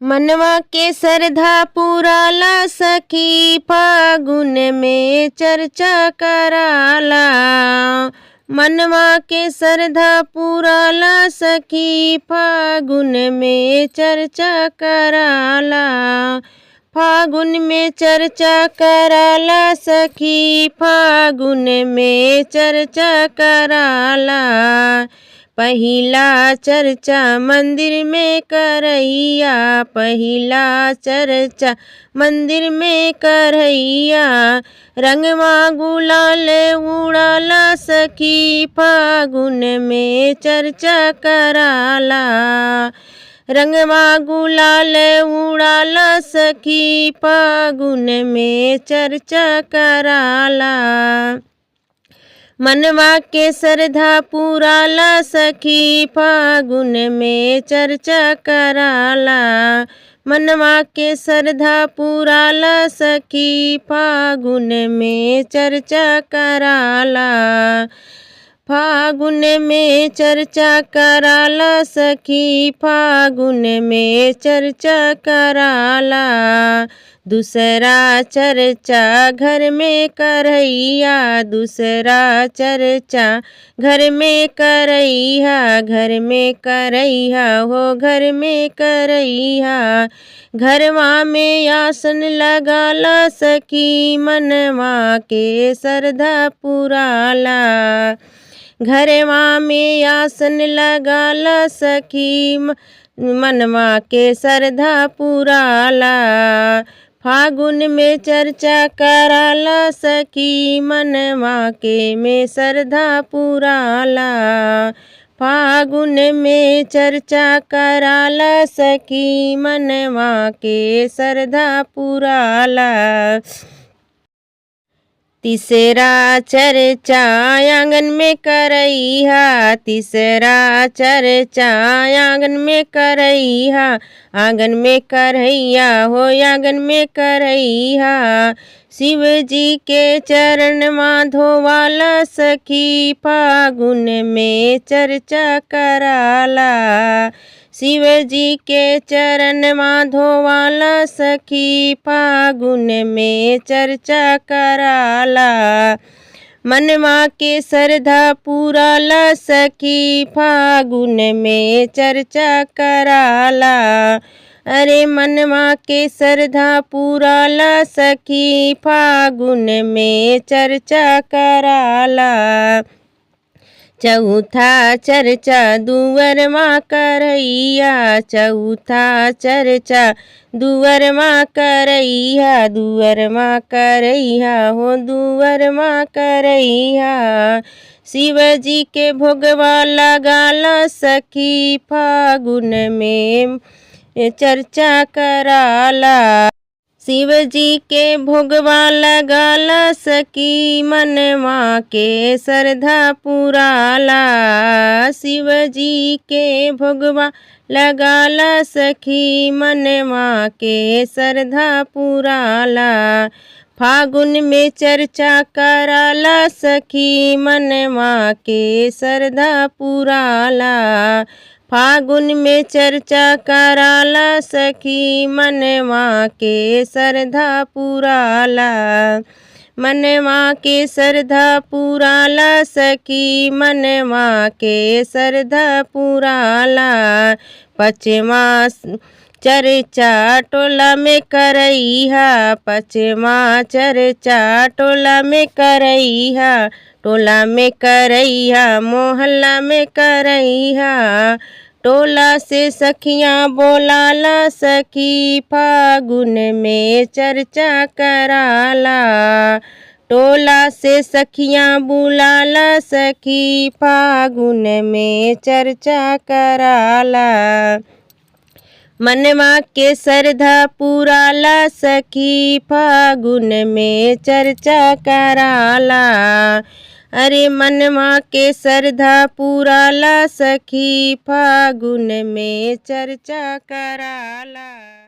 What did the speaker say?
मनवा के श्रद्धा पुराला सखी फागुन में चर्चा कराला। मनवा के श्रद्धा पुराला सखी फागुन में चर्चा कराला। फागुन में चर्चा कराला सखी फागुन में चर्चा कराला। पहिला चर्चा मंदिर में करैया, पहिला चर्चा मंदिर में करैया। रंगवा गुलाल उड़ाला सखी फागुन में चर्चा कराला। रंगवा गुलाल उड़ाला सखी फागुन में चर्चा कराला। मनवा के श्रद्धा पुराला सखी फागुन में चर्चा कराला। मनवा के श्रद्धा पुराला सखी फागुन में चर्चा कराला। फागुन में चर्चा कराला सखी फागुन में चर्चा कराला। दूसरा चर्चा घर में करैया, दूसरा चर्चा घर में करैया। घर में करैया हो घर में करैया। घरवा में आसन लगाला सखी मनवा के श्रद्धा पुराला। घरवा में आसन लगाला सखी मनवा के श्रद्धा पुराला। फागुन में चर्चा कराला सखी मनवा के में श्रद्धा पुराला। फागुन में चर्चा कराला सखी मनवा के श्रद्धा पुराला। तीसरा चर्चा आंगन में करैया, तीसरा चर्चा आंगन में करैया। आंगन में करैया हो आंगन में करैया। शिव जी के चरण धोवाला सखी फागुन में चर्चा कराला। शिव जी के चरण धोवाला सखी फागुन में चर्चा कराला। मनवा के श्रद्धा पुराला सखी फागुन में चर्चा कराला। अरे मनवा के श्रद्धा पुराला सखी फागुन में चर्चा कराला। चौथा चर्चा दुअरमा करैया, चौथा चर्चा दुअरमा करैया। दुअरमा करैया हो दुअरमा करैया। शिव जी के भोगवा लगाला सखी फागुन में चर्चा कराला। शिव जी के भोगवा लगाला सखी मनवा के श्रद्धा पुराला। शिव जी के भोगवा लगाला सखी मनवा के श्रद्धा पुराला। फागुन में चर्चा कराला सखी मनवा के श्रद्धा पुराला। फागुन में चर्चा कराला सखी मनवा के श्रद्धा पुराला। मनवा के श्रद्धा पुराला सखी मनवा के श्रद्धा पुराला। पचमा चर्चा टोला में करैया, पचमा चर्चा टोला में करैया। टोला में करैया मोहल्ला में करैया। टोला से सखियाँ बोलाला सखी फागुन में चर्चा कराला। टोला से सखियाँ बुलाला सखी फागुन में चर्चा कराला। मनवा के श्रद्धा पुराला सखी फागुन में चर्चा कराला। अरे मनवा के श्रद्धा पुराला सखी फागुन में चर्चा कराला।